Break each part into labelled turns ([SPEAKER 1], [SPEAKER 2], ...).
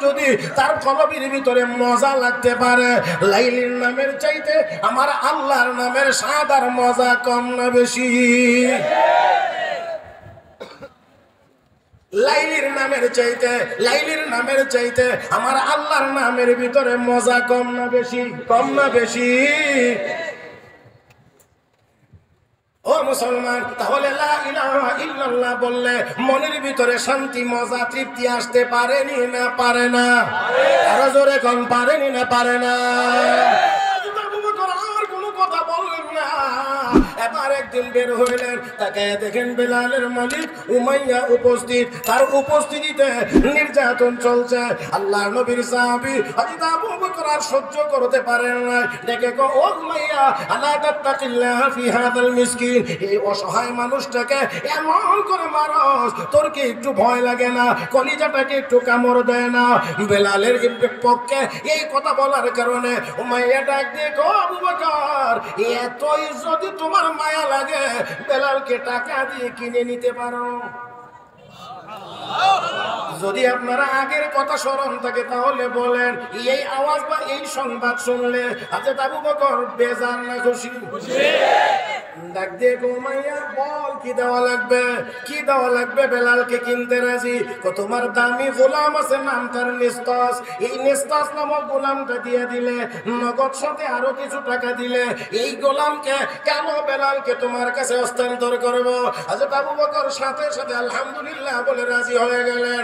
[SPEAKER 1] যদি তার কলবের ভিতরে মজা লাগতে পারে, লাইলির নামের চাইতে আমার আল্লাহর নামের স্বাদ আর মজা কম না বেশি? লাইলির নামের চাইতে আমার আল্লাহর নামের ভিতরে মজা কম না বেশি? কম না বেশি? ও মুসলমান, তাহলে লা ইলাহা ইল্লাল্লাহ বললে মনের ভিতরে শান্তি, মজা, তৃপ্তি আসতে পারেনি না পারে না? আরো জোরে কোন পারেনি না পারে না? আর কোনো কথা বললেন না। এবার একদিন বের হইলেন, তাকে দেখেন বেলালের মালিক উমাইয়া উপস্থিত। তার উপস্থিতিতে নির্যাতন চলছে। আল্লাহর নবীর সাহাবী হযরত আবু বকর আর সহ্য করতে পারেন না। দেখে গো ও উমাইয়া, আলা তাত্তাকিল্লাহ ফি হাদাল মিসকিন, এই অসহায় মানুষটাকে এমন করে মারস, তোর কি একটু ভয় লাগে না? কলিজাটাকে একটু কামড় দেয় না? বেলালের পক্ষে এই কথা বলার কারণে উমাইয়া ডাক দিয়ে গো আবু বকর, এতই যদি তোমার মায়া লাগে, বেলালকে টাকা দিয়ে কিনে নিতে পারো। যদি আপনারা আগের কথা স্মরণ থাকে তাহলে বলেন, এই আওয়াজ বা এই সংবাদ শুনলে হযরত আবু বকর বেজার না খুশি? ডাক দিয়ে উমাইয়া বল, কি দেওয়া লাগবে? কি দেওয়া লাগবে? বেলালকে কিনতে রাজি। তোমার দামি গোলাম আছে, নাম তার নিস্তাস। এই নিস্তাস নামক গোলামটা দিয়ে দিলে, নগদ সাথে আরো কিছু টাকা দিলে এই গোলামকে কেন বেলালকে তোমার কাছে হস্তান্তর করব। হযরত আবু বকর সাথে সাথে আলহামদুলিল্লাহ বলে রাজি হয়ে গেলেন।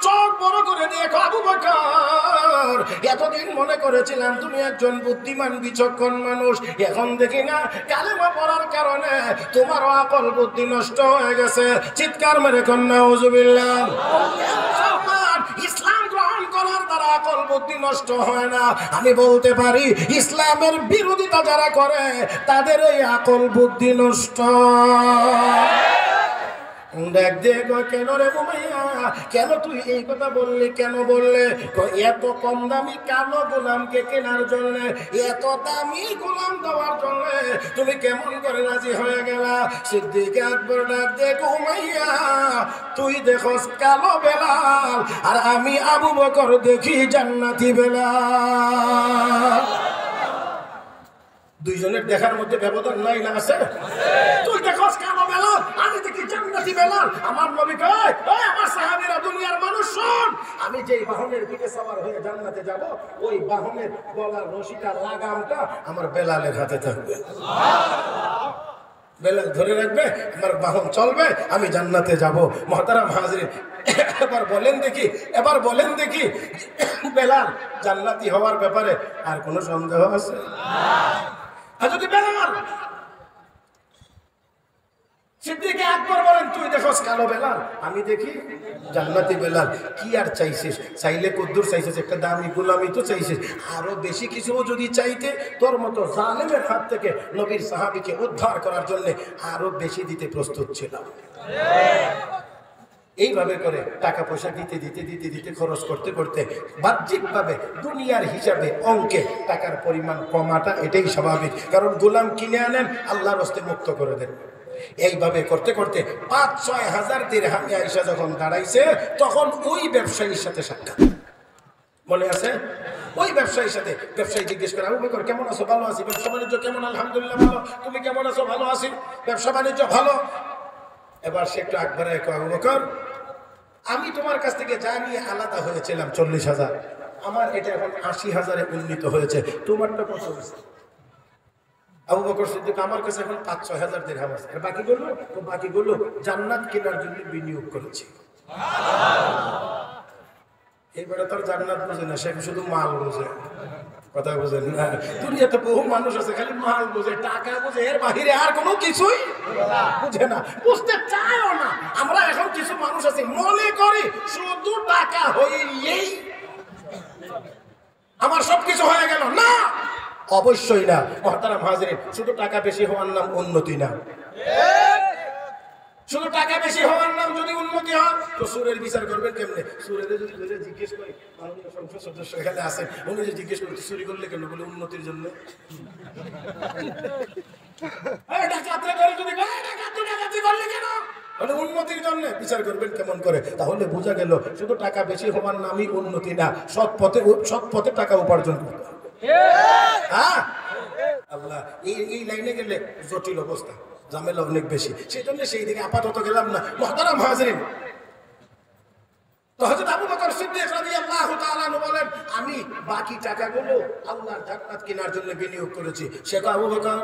[SPEAKER 1] চোখ বড় করে দিয়ে আবু বকর, এতদিন মনে করেছিলাম তুমি একজন বুদ্ধিমান বিচক্ষণ মানুষ, এখন দেখি না কালেমা পড়ার কারণে তোমার আকল বুদ্ধি নষ্ট হয়ে গেছে। চিৎকার মেরে কোন নাউজুবিল্লাহ। ইসলাম গ্রহণ করার দ্বারা আকল বুদ্ধি নষ্ট হয় না। আমি বলতে পারি ইসলামের বিরোধিতা যারা করে তাদের এই আকল বুদ্ধি নষ্ট। দেখ দেখ, কেন রে উমাইয়া, কেন তুই এই কথা বললি? কেন বললে? এত কম দামি কালো গোলামকে কেনার জন্য, এত দামি গোলাম দেওয়ার জন্য তুমি কেমন করে রাজি হয়ে গেলা? সিদ্দিক আকবর ডাক দেখ, উমাইয়া তুই দেখোস কালো বেলাল, আর আমি আবু বকর দেখি জান্নাতি বেলাল। দুইজনের দেখার মধ্যে ব্যবধান নাই না? আছে। তুই দেখোস কালো বেলাল, আমি দেখি জান্নাতি বেলাল। আমার নবী কয়, ওই আমার সাহাবীরা, দুনিয়ার মানুষ শোন, আমি যেই বাহনের পিঠে সওয়ার হয়ে জান্নাতে যাব, ওই বাহনের গলার রশিটা, লাগামটা আমার বেলালের হাতে থাকবে। বেলাল ধরে রাখবে, আমার বাহন চলবে, আমি জান্নাতে যাব। মুহতারাম হাজিরিন, এবার বলেন দেখি বেলাল জান্নাতি হওয়ার ব্যাপারে আর কোনো সন্দেহ আছে? হযরত বেলাল, সিদ্দিক আকবর বলেন, তুই দেখোস কালো বেলাল, আমি দেখি জান্নাতি বেলাল। কি আর চাইছিস? চাইলে কদ্দুর চাইছিস? একটা দামি গোলামি তো চাইছিস। আরো বেশি কিছু যদি চাইতে, তোর মতো জালেমের হাত থেকে নবীর সাহাবীকে উদ্ধার করার জন্য আরো বেশি দিতে প্রস্তুত ছিলাম। এইভাবে করে টাকা পয়সা দিতে খরচ করতে করতে বাহ্যিকভাবে দুনিয়ার হিসাবে অঙ্কে টাকার পরিমাণ কমাটা এটাই স্বাভাবিক। কারণ গোলাম কিনে আনেন, আল্লাহর হস্তে মুক্ত করে দেন। এইভাবে করতে করতে ৫-৬ হাজার দিরহামে আয়েশা যখন দাঁড়াইছে, তখন ওই ব্যবসায়ীর সাথে সাক্ষাৎ। মনে আছে? ওই ব্যবসায়ীর সাথে ব্যবসায়ী জিজ্ঞেস করে, আবু বকর কেমন আছো? ভালো আছি। ব্যবসা বাণিজ্য কেমন? আলহামদুলিল্লাহ ভালো। তুমি কেমন আছো? ভালো আছি। ব্যবসা বাণিজ্য ভালো। এবার সে একটু আকবরে, আবু বকর, আমি তোমার কাছ থেকে যা নিয়ে আলাদা হয়েছিলাম ৪০,০০০, আমার এটা এখন ৮০,০০০-এ উন্নীত হয়েছে, তোমারটা কত হয়েছে? আবু বকর সিদ্দিক, আমার কাছে এখন ৫-৬ হাজার দিরহাম আছে। আর বাকিগুলো জান্নাত কেনার জন্য বিনিয়োগ করেছি। এইবারে তার জান্নাত বোঝে না, সে শুধু মাল বোঝে। কথা বোঝেন না? দুনিয়াতে বহু মানুষ আছে খালি মাল বোঝে, টাকা বোঝে, এর বাহিরে আর কোনো কিছুই বুঝে না, বুঝতে চায়ও না। আমরা এখন কিছু মানুষ আছি মনে করি শুধু টাকা হইলেই আমার সবকিছু হয়ে গেল। না, অবশ্যই না। মুহতারাম হাজিরিন, শুধু টাকা বেশি হওয়ার নাম উন্নতি না। শুধু টাকা বেশি হওয়ার নাম যদি উন্নতি হয়, তো সুরের বিচার করবেন কেমনে? সুরের যদি জিজ্ঞেস করি, মাননীয় সংসদ সদস্য এখানে আছেন, উনি যে জিজ্ঞেস করতে চুরি করলে কেন? বলে উন্নতির জন্য। ডাকাতি করলে কেন? মানে উন্নতির জন্য বিচার করবেন কেমন করে? তাহলে বোঝা গেল শুধু টাকা বেশি হওয়ার নামই উন্নতি না, সৎ পথে টাকা উপার্জন করতে হবে। হ্যাঁ, আল্লাহ এই লাইনে গেলে জটিল অবস্থা, ঝামেলা অনেক বেশি, সেই জন্য সেই দিকে আপাতত গেলাম না। মুহতারাম হাজিরিন, তো হযরত আবু বকর সিদ্দিক রাদিয়াল্লাহু তাআলা বলেন, আমি বাকি টাকাগুলো আল্লাহর জান্নাত কেনার জন্য বিনিয়োগ করেছি। সে আবু বকর,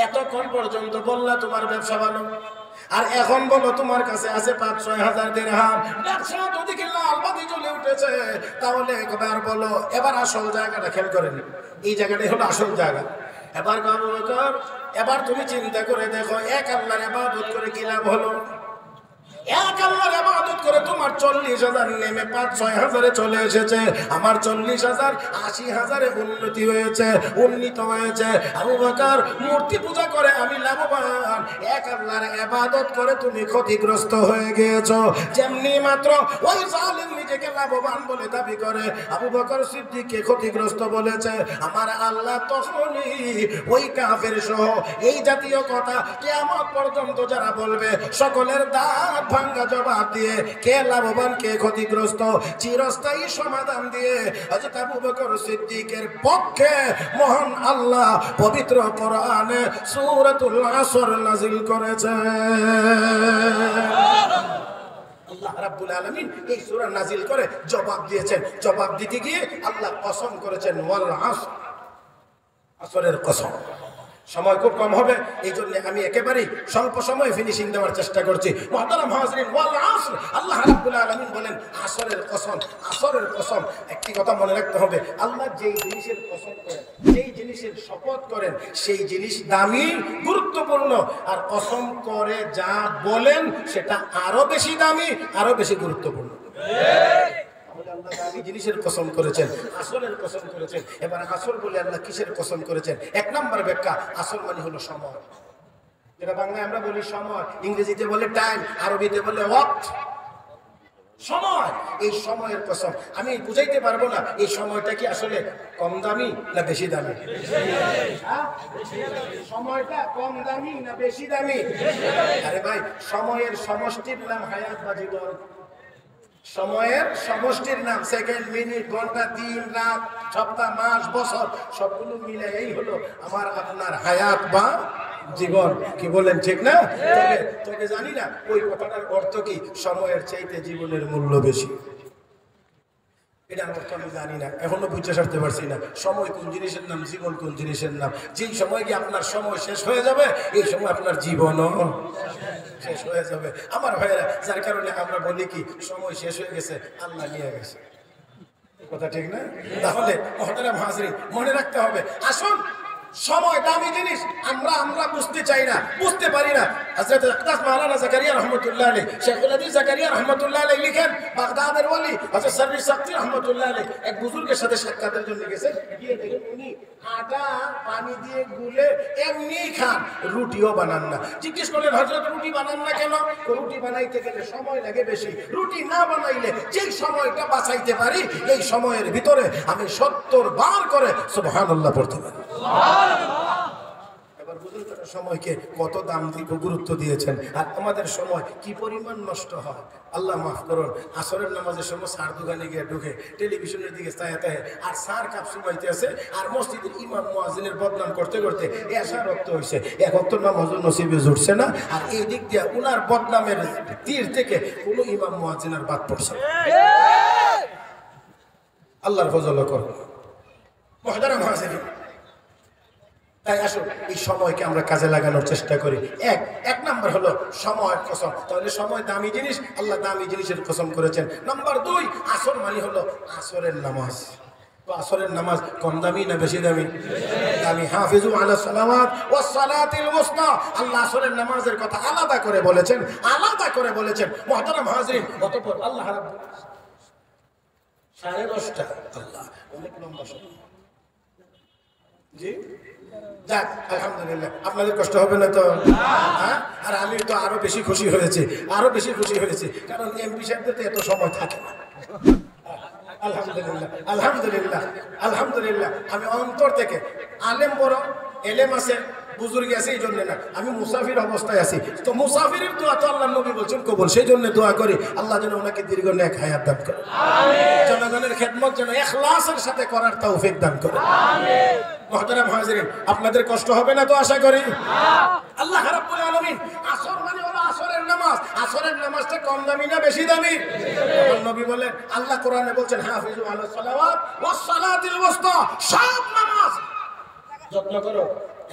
[SPEAKER 1] এতক্ষণ পর্যন্ত বললা তোমার ব্যবসা ভালো, আর এখন বলো তোমার কাছে আছে 5-6 হাজার দিরহাম, ব্যবসা ওদিকে লাল বাতি জ্বলে উঠেছে, তাহলে একবার বলো এবার আসল জায়গাটা খেয়াল করেন, এই জায়গাটাই হলো আসল জায়গা। এবার আবু বকর, এবার তুমি চিন্তা করে দেখো, এক আল্লাহর ইবাদত করে কি লাভ হলো? এক আল্লাহর ইবাদত করে তোমার 40,000 নেমে 5-6 হাজারে চলে এসেছে, আমার 40,000 80,000-এ উন্নতি হয়েছে, উন্নীত হয়েছে। আবু বকর, মূর্তি পূজা করে আমি লাভবান, এক আল্লাহর ইবাদত করে তুমি ক্ষতিগ্রস্ত হয়ে গিয়েছো। যেমনি মাত্র ওই জালিম নিজেকে লাভবান বলে দাবি করে, আবু বকর সিদ্দিককে ক্ষতিগ্রস্ত বলেছে, আমার আল্লাহ তখনই ওই কাফের সহ এই জাতীয় কথা কিয়ামত পর্যন্ত যারা বলবে সকলের দাঁত ভাঙ্গা জবাব দিয়ে কে লাভবান কে ক্ষতিগ্রস্ত চিরস্থায়ী সমাধান দিয়ে হযরত আবু বকর সিদ্দিকের পক্ষে মহান আল্লাহ পবিত্র কোরআনে সূরাতুল আসর নাযিল করেছে। আল্লাহ রাব্বুল আলামিন এই সূরা নাযিল করে জবাব দিয়েছেন। জবাব দিতে গিয়ে আল্লাহ কসম করেছেন, ওয়াল আসর, আসরের কসম। সময় খুব কম হবে, এই জন্য আমি একেবারেই স্বল্প সময়ে ফিনিশিং দেওয়ার চেষ্টা করছি। মুহতারাম হাজিরিন, ওয়াল আসর, আল্লাহ রাব্বুল আলামিন বলেন আসরের কসম, আসরের কসম। একটি কথা মনে রাখতে হবে, আল্লাহ যেই জিনিসের কসম করেন, যেই জিনিসের শপথ করেন, সেই জিনিস দামি, গুরুত্বপূর্ণ, আর কসম করে যা বলেন সেটা আরো বেশি দামি, আরো বেশি গুরুত্বপূর্ণ। আল্লাহ জিনিসের কসম করেছেন, আসরের কসম করেছেন। এবার আসর বলে আল্লাহ কিসের কসম করেছেন? এক নম্বর ব্যাখ্যা, আসর মানে হলো সময়, যেটা বাংলায় আমরা বলি সময়, ইংরেজিতে বলে টাইম, আরবিতে বলে ওয়াক্ত, সময়। এই সময়ের কসম আমি বুঝাইতে পারবো না, এই সময়টা কি আসলে কম দামি না বেশি দামি? সময়টা কম দামি না বেশি দামি? আরে ভাই, সময়ের সমষ্টির নাম হায়াত বা জীবন, সময়ের সমষ্টির নাম সেকেন্ড, মিনিট, ঘন্টা, দিন, রাত, সপ্তাহ, মাস, বছর, সবগুলো মিলে এই হলো আমার আপনার হায়াত বা জীবন। কি বলেন, ঠিক না? তবে জানি না ওই কথাটার অর্থ কি সময়ের চাইতে জীবনের মূল্য বেশি, এটার অর্থ আমি জানি না, এখনো বুঝতে সারতে পারছি না। সময় কোন জিনিসের নাম, জীবন কোন জিনিসের নাম? যেই সময় গিয়ে আপনার সময় শেষ হয়ে যাবে, এই সময় আপনার জীবনও শেষ হয়ে যাবে। আমার ভাইয়েরা, যার কারণে আমরা বলি কি সময় শেষ হয়ে গেছে, আল্লাহ নিয়ে গেছে, কথা ঠিক না? তাহলে মুহতারাম হাজিরিন, মনে রাখতে হবে, আসুন সময় দামি জিনিস, আমরা বুঝতে চাই না, বুঝতে পারি না। হযরত আকদাস মাওলানা জাকারিয়া রাহমাতুল্লাহ আলাইহি, শেখুল হাদিস জাকারিয়া রাহমাতুল্লাহ আলাইহি লিখেন, বাগদাদের ওলি হযরত সাররি সাকতি রাহমাতুল্লাহ আলাইহি এক বুজুর্গের সাথে সাক্ষাতের জন্য গেছেন, গিয়ে দেখেন উনি আটা পানি দিয়ে গুলে এমনি খান, রুটিও বানান না। জিজ্ঞেস করলেন, হযরত রুটি বানান না কেন? রুটি বানাইতে গেলে সময় লাগে বেশি, রুটি না বানাইলে যেই সময়টা বাঁচাইতে পারি, এই সময়ের ভিতরে আমি 70 বার করে সুবহানাল্লাহ পড়তে পারি। এবার বুঝুন সময়কে কত দাম দিয়ে গুরুত্ব দিয়েছেন, আর আমাদের সময় কি পরিমাণ নষ্ট হয়। আল্লাহ মাফ করুন, আসরের নামাজের সময় সার দোকানে গিয়ে ঢুকে টেলিভিশনের দিকে চাইতে, আর সার কাপ সুমাইতে আছে, আর মসজিদের ইমাম মুয়াজ্জিনের বদনাম করতে করতে এশা রক্ত হয়েছে, এক ওয়াক্ত নামাজ নসিবে জুটছে না, আর এই দিক দিয়ে উনার বদনামের তীর থেকে কোনো ইমাম মুয়াজ্জিনের বাদ পড়ছে। আল্লাহর ফজল করুন। মুহতারাম হাজিরিন, তাই আসুন এই সময়কে আমরা কাজে লাগানোর চেষ্টা করি। এক নাম্বার হলো সময়ের কসম। তাহলে সময় দামি জিনিস, আল্লাহ দামি জিনিসের কসম করেছেন। নাম্বার 2, আসর মানে হলো আসরের নামাজ। তো আসরের নামাজ কম দামি না বেশি দামি? দামি। হাফিজু আলা সালাওয়াত ওয়াস সালাতিল উসতা, আল্লাহ আসরের নামাজের কথা আলাদা করে বলেছেন, আলাদা করে বলেছেন। মুহতারাম হাজিরিন, অতঃপর আল্লাহ রাব্বুল 10:30, আল্লাহ অনেক লম্বা সময়। জি যাক, আলহামদুলিল্লাহ, আপনাদের কষ্ট হবে না তো? হ্যাঁ, আর আমি তো আরো বেশি খুশি হয়েছি, আরো বেশি খুশি হয়েছি, কারণ এমপি সাহেবদের তো এত সময় থাকে না। আলহামদুলিল্লাহ, আলহামদুলিল্লাহ, আলহামদুলিল্লাহ। আমি অন্তর থেকে, আলেম বড়, এলেম আছে, বুজুর্গ আছে এই জন্য না, আমি মুসাফির অবস্থায় আছি। তো মুসাফিরের দোয়া তো আল্লাহ নবী বলছেন কবুল, সেই জন্য দোয়া করি আল্লাহ যেন ওনাকে দীর্ঘ নেক হায়াত দান করে, জনগণের খেদমত যেন ইখলাসের সাথে করার তৌফিক দান করে। মুহতারাম হাজিরিন, আপনাদের কষ্ট হবে না তো আশা করি? আল্লাহ রাব্বুল আলামিন আসর মানে হলো আসরের নামাজ। আসরের নামাজটা কম দামি না বেশি দামি? নবী বলেন, আল্লাহ কোরআনে বলছেন হাফিজু আলাস সালাওয়াত ওয়াস সালাতিল ওয়াসতা, সব নামাজ যত্ন করো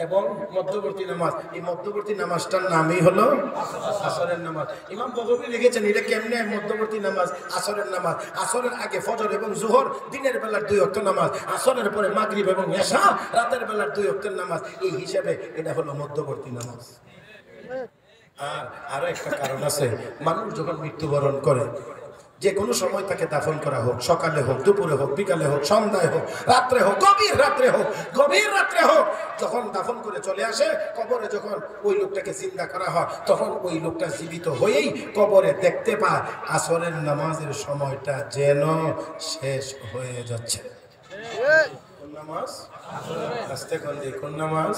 [SPEAKER 1] এবং মধ্যবর্তী নামাজ। এই মধ্যবর্তী নামাজটার নামই হলো আসরের নামাজ। ইমাম বগবী লিখেছেন এটা কেমনে মধ্যবর্তী নামাজ? আসরের নামাজ, আসরের আগে ফজর এবং জোহর দিনের বেলার 2 ওয়াক্ত নামাজ, আসরের পরে মাগরিব এবং ইশা রাতের বেলার 2 ওয়াক্তের নামাজ। এই হিসাবে এটা হলো মধ্যবর্তী নামাজ। আর আরো একটা কারণ আছে, মানুষ যখন মৃত্যুবরণ করে যে কোনো সময় তাকে দাফন করা হোক, সকালে হোক, দুপুরে হোক, বিকালে হোক, সন্ধ্যায় হোক, রাত্রে হোক, গভীর রাত্রে হোক, গভীর রাত্রে হোক, যখন দাফন করে চলে আসে কবরে, যখন ওই লোকটাকে জিন্দা করা হয় তখন ওই লোকটা জীবিত হয়েই কবরে দেখতে পায় আসরের নামাজের সময়টা যেন শেষ হয়ে যাচ্ছে। কোন নামাজ? আস্তে করে কোন নামাজ?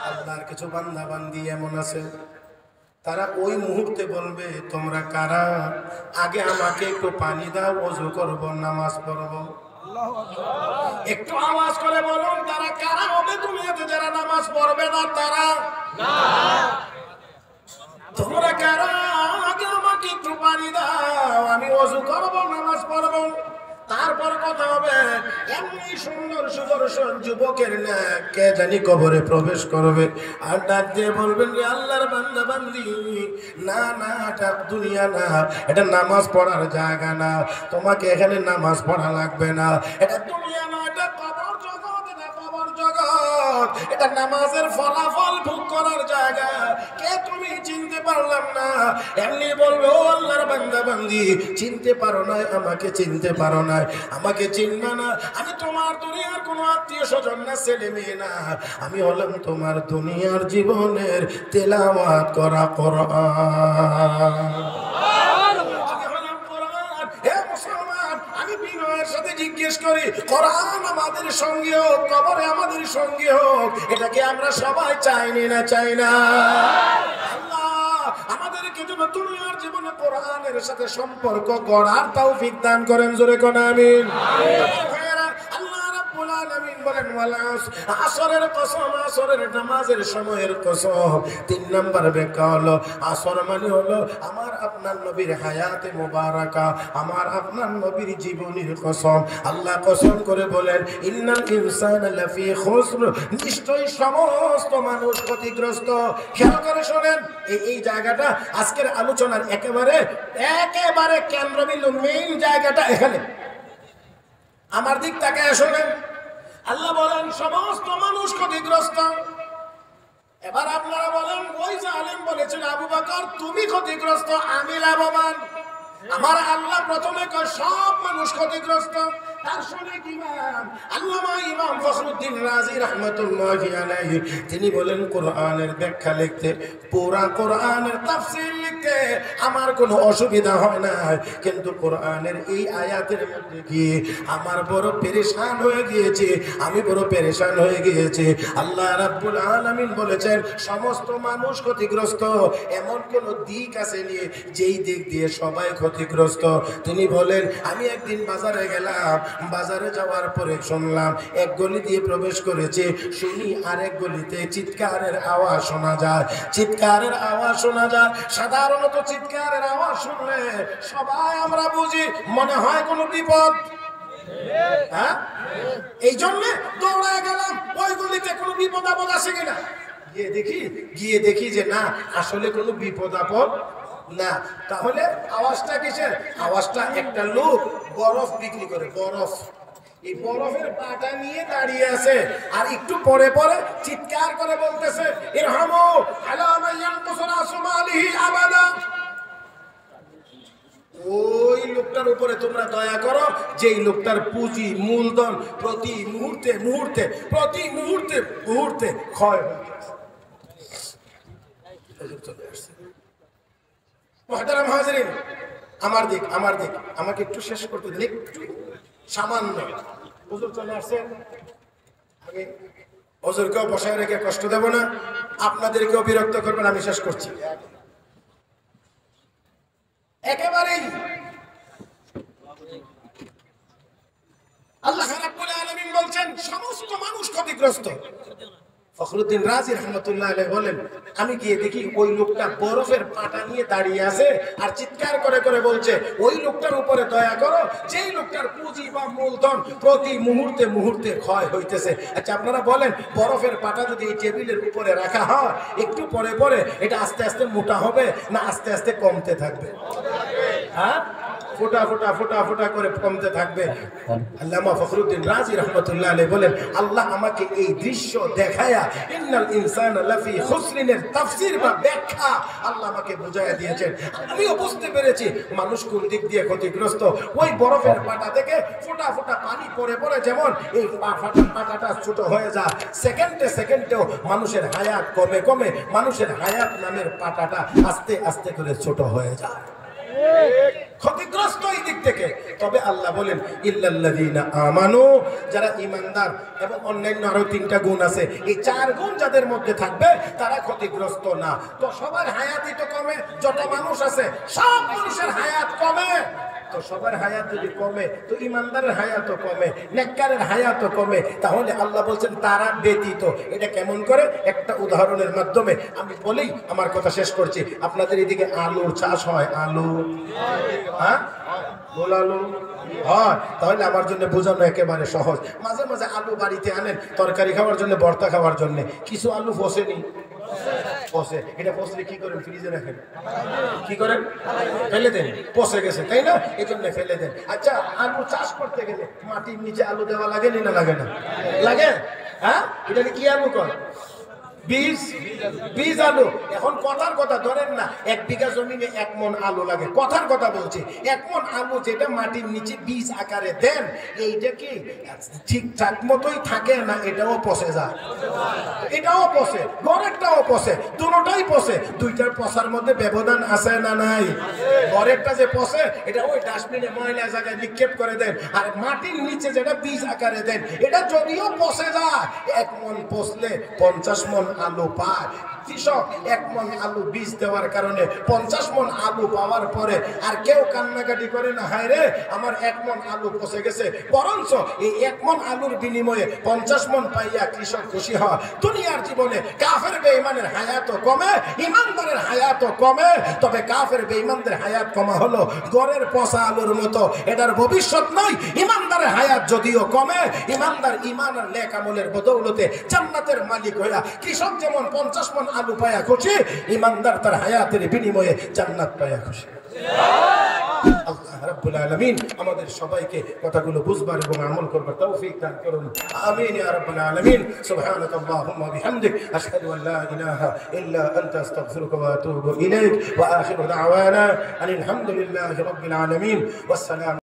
[SPEAKER 1] আল্লাহর কিছু বান্দা বান্দি এমন আছে তারা ওই মুহূর্তে বলবে, তোমরা কারা? আগে আমাকে একটু পানি দাও, ওযু করব, নামাজ পড়ব। একটু আওয়াজ করে বলুন, তারা কারা হবে দুনিয়াতে যারা নামাজ পড়বে না? তারা না। তোমরা কারা? আগে আমাকে একটু পানি দাও, আমি ওযু করব, নামাজ পড়ব, তারপর কথা হবে। এমনি সুন্দর সুদর্শন যুবকের না কে জানি কবরে প্রবেশ করবে আর ডাক দিয়ে বলবেন, রে আল্লাহর বান্দা বান্দি, না না, এটা দুনিয়া না, এটা নামাজ পড়ার জায়গা না, তোমাকে এখানে নামাজ পড়া লাগবে না, এটা দুনিয়া না, এটা কবর জগৎ, এটা কবর জগৎ, এটা নামাজের ফলাফল ভোগ করার জায়গা। কে তুমি? চিনতে পারলাম না। এমনি বলবে, ও আল্লাহর বান্দা বান্দি, চিনতে পারো না আমাকে, চিনতে পারো না আমাকে, চিনবা না, আমি তোমার দুনিয়ার কোনো আত্মীয় স্বজন না, ছেলে মেয়ে না, আমি হলাম তোমার দুনিয়ার জীবনের তেলাওয়াত করা কোরআন। আমি বিনয়ের সাথে জিজ্ঞেস করি, কোরআন আমাদের সঙ্গে হোক, কবরে আমাদের সঙ্গে হোক, এটাকে আমরা সবাই চাইনি না? চাই না? আমাদেরকে যেন দুনিয়ার জীবনে কোরআনের সাথে সম্পর্ক গড়ার তৌফিক দান করেন। জোরে কোন আমিন। আল্লাহ রাব্বুল আলামিন বলেন, আসরের কসম, আসরের নামাজের সময়ের কসম। 3 নাম্বার ব্যাখ্যা হলো, আসর মানে হলো আমার আপনার নবীর হায়াতে মুবারাকা, আমার আপনার নবীর জীবনের কসম। আল্লাহ কসম করে বলেন, ইন্নাল ইনসানা লাফি খুসর, নিশ্চয়ই সমস্ত মানুষ ক্ষতিগ্রস্ত। খেয়াল করে শোনেন, এই জায়গাটা আজকের আলোচনার একেবারে কেন্দ্রবিন্দু, মেইন জায়গাটা এখানে। আমার দিক তাকায় শোনেন, আল্লাহ বলেন সমস্ত মানুষ ক্ষতিগ্রস্ত। এবার আপনারা বলেন, ওই জালেম বলেছেন আবু বকর তুমি ক্ষতিগ্রস্ত, আমি লাভবান। আমার আল্লাহ প্রথমে কয় সব মানুষ ক্ষতিগ্রস্ত। তার শুনে আল্লামা ইমাম ফখরুদ্দিন রাজি রাহমাতুল্লাহি আলাইহি তিনি বলেন, কোরআনের ব্যাখ্যা লিখতে, পুরা কোরআনের তাফসীর লিখতে আমার কোনো অসুবিধা হয় না, কিন্তু কোরআনের এই আয়াতের মধ্যে গিয়ে আমার বড় পেরেশান হয়ে গিয়েছে, আমি বড় পেরেশান হয়ে গিয়েছি। আল্লাহ রাব্বুল আলামিন বলেছেন সমস্ত মানুষ ক্ষতিগ্রস্ত, এমন কোন দিক আছে নিয়ে যেই দিক দিয়ে সবাই ক্ষতিগ্রস্ত। তিনি বলেন, আমি একদিন বাজারে গেলাম, বাজারে যাওয়ার পরে শুনলাম এক গলি দিয়ে প্রবেশ করেছে, শুনি আরেক গলিতে চিৎকারের আওয়াজ শোনা যায়, চিৎকারের আওয়াজ শোনা যায়। সাধারণত চিৎকারের আওয়াজ শুনলে সবাই আমরা বুঝি মনে হয় কোনো বিপদ, হ্যাঁ, এই জন্য দৌড়ায় গেলাম ওই গলিতে কোনো বিপদ আপদ আছে কিনা। গিয়ে দেখি যে না, আসলে কোনো বিপদ আপদ না। তাহলে আওয়াজটা কিসের? আওয়াজটা একটা লোক বরফ বিক্রি করে, বরফ, এই বরফের পাটা নিয়ে দাঁড়িয়ে আছে আর একটু পরে পরে চিৎকার করে বলতেছে, ইরহামু আলা মান ইয়ানকুসু আসমালিহি আবাদা। ওই লোকটার উপরে তোমরা দয়া করো যেই লোকটার পুঁজি মূলধন প্রতি মুহূর্তে ক্ষয় হচ্ছে। মুহতারাম হাজিরিন, আমার দিক আমাকে একটু শেষ করতে দিন, একটু সামান্য। হুজুর চলে আসছেন, আমি হুজুরকেও বসায় রেখে কষ্ট দেব না, আপনাদেরকেও বিরক্ত করবেন। আমি শেষ করছি। একেবারেই আল্লাহ রাব্বুল আলামিন বলছেন সমস্ত মানুষ ক্ষতিগ্রস্ত। ফখরুদ্দিন রাজি রহমতুল্লাহ আলাইহি বলেন, আমি গিয়ে দেখি ওই লোকটা বরফের পাটা নিয়ে দাঁড়িয়ে আছে আর চিৎকার করে করে বলছে, ওই লোকটার উপরে দয়া করো, যেই লোকটার পুঁজি বা মূলধন প্রতি মুহূর্তে মুহূর্তে ক্ষয় হইতেছে। আচ্ছা আপনারা বলেন, বরফের পাটা যদি এই টেবিলের উপরে রাখা হয়, একটু পরে পরে এটা আস্তে আস্তে মোটা হবে না আস্তে আস্তে কমতে থাকবে? হ্যাঁ, ফোটা ফোটা ফোটা ফোটা করে কমতে থাকবে। আল্লামা ফখরুদ্দিন রাজি রহমতুল্লাহ আলাইহি বলেন, আল্লাহ আমাকে এই দৃশ্য দেখায়া ইন্নাল ইনসানা লাফি খুসরিনের তাফসীর বা ব্যাখ্যা আল্লাহ আমাকে বুঝাইয়া দিয়েছেন। আমিও বুঝতে পেরেছি মানুষ কোন দিক দিয়ে ক্ষতিগ্রস্ত। ওই বরফের পাটা থেকে ফোটা ফোটা পানি পড়ে পড়ে যেমন এই পাটাটা ছোট হয়ে যায়, সেকেন্ডে সেকেন্ডেও মানুষের হায়াত কমে কমে মানুষের হায়াত নামের পাটাটা আস্তে আস্তে করে ছোট হয়ে যায়। ক্ষতিগ্রস্ত এই দিক থেকে। তবে আল্লাহ বলেন ইল্লাল্লাযীনা আমানু, যারা ঈমানদার, এবং অন্যান্য আরো 3টা গুণ আছে, এই 4 গুণ যাদের মধ্যে থাকবে তারা ক্ষতিগ্রস্ত না। তো সবার হায়াতই তো কমে, যত মানুষ আছে সব মানুষের হায়াত কমে। তো সবার হায়াত যদি কমে তো ঈমানদারের হায়াতও কমে, নেককারের হায়াতও কমে। তাহলে আল্লাহ বলছেন তারা ব্যতীত। এটা কেমন করে? একটা উদাহরণের মাধ্যমে আমি বলেই আমার কথা শেষ করছি। আপনাদের এদিকে আলুর চাষ হয়? আলু, হ্যাঁ, গোল আলু হয়। তাহলে আমার জন্য বোঝানো একেবারে সহজ। মাঝে মাঝে আলু বাড়িতে আনেন তরকারি খাওয়ার জন্য, ভর্তা খাওয়ার জন্য। কিছু আলু ফসেনি, পচে। এটা পচলে কি করেন? ফ্রিজে রাখেন। কি করেন? ফেলে দেন। পচে গেছে, তাই না? এই জন্য ফেলে দেন। আচ্ছা, আলু চাষ করতে গেলে মাটির নিচে আলু দেওয়া লাগে না লাগে না? লাগে। হ্যাঁ, এটাকে কি আলু কর? বীজ আলু। এখন কথার কথা ধরেন না 1 বিঘা জমিনে 1 মণ আলু লাগে, কথার কথা বলছি। 1 মণ আলু যেটা মাটির নিচে বীজ আকারে দেন, এইটা কি ঠিকঠাক মতোই থাকে না? এটাও পচে যায়, এটাও পচে, ঘরেরটাও পচে, দুটোটাই পচে। দুইটার পচার মধ্যে ব্যবধান আছে না নাই? ঘরেরটা যে পচে এটা ওই ডাস্টবিনে ময়লা জায়গায় নিক্ষেপ করে দেন, আর মাটির নিচে যেটা বীজ আকারে দেন এটা যদিও পচে যায়, 1 মণ পচলে 50 মণ আলু পায়। কৃষক 1 মণ আলু বীজ দেওয়ার কারণে 50 মণ আলু পাওয়ার পরে আর কেউ কান্নাকাটি করে না, হায় রে আমার 1 মণ আলু পচে গেছে। বরঞ্চ এই 1 মণ আলুর বিনিময়ে 50 মণ পাইয়া কৃষক খুশি হয়। দুনিয়ার জীবনে কাফের বেঈমানের হায়াতও কমে, ঈমানদারের হায়াতও কমে। তবে কাফের বেঈমানদের হায়াত কমা হলো গড়ের পচা আলুর মতো, এটার ভবিষ্যৎ নয়। ঈমানদারের হায়াত যদিও কমে, ঈমানদার ঈমান আর নেক আমলের বদৌলতে জান্নাতের মালিক হইয়া কৃষক যেমন 50 মণ আলু পায়া খুশি, ঈমানদার তার হায়াতের বিনিময়ে জান্নাত পায়া খুশি। আল্লাহ রাব্বুল আলামিন আমাদের সবাইকে কথাগুলো বুঝবার এবং আমল করবার তৌফিক দান করুন। আমিন ইয়া রাব্বুল আলামিন। সুবহানাকাল্লাহুম্মা বিহামদিক আশহাদু আল লা ইলাহা ইল্লা আনতা আস্তাগফিরুকা ওয়া আতুবু ইলাইক ওয়া আখিরু দাওয়ানা আলহামদুলিল্লাহি রাব্বিল আলামিন। ওয়াসসালাম।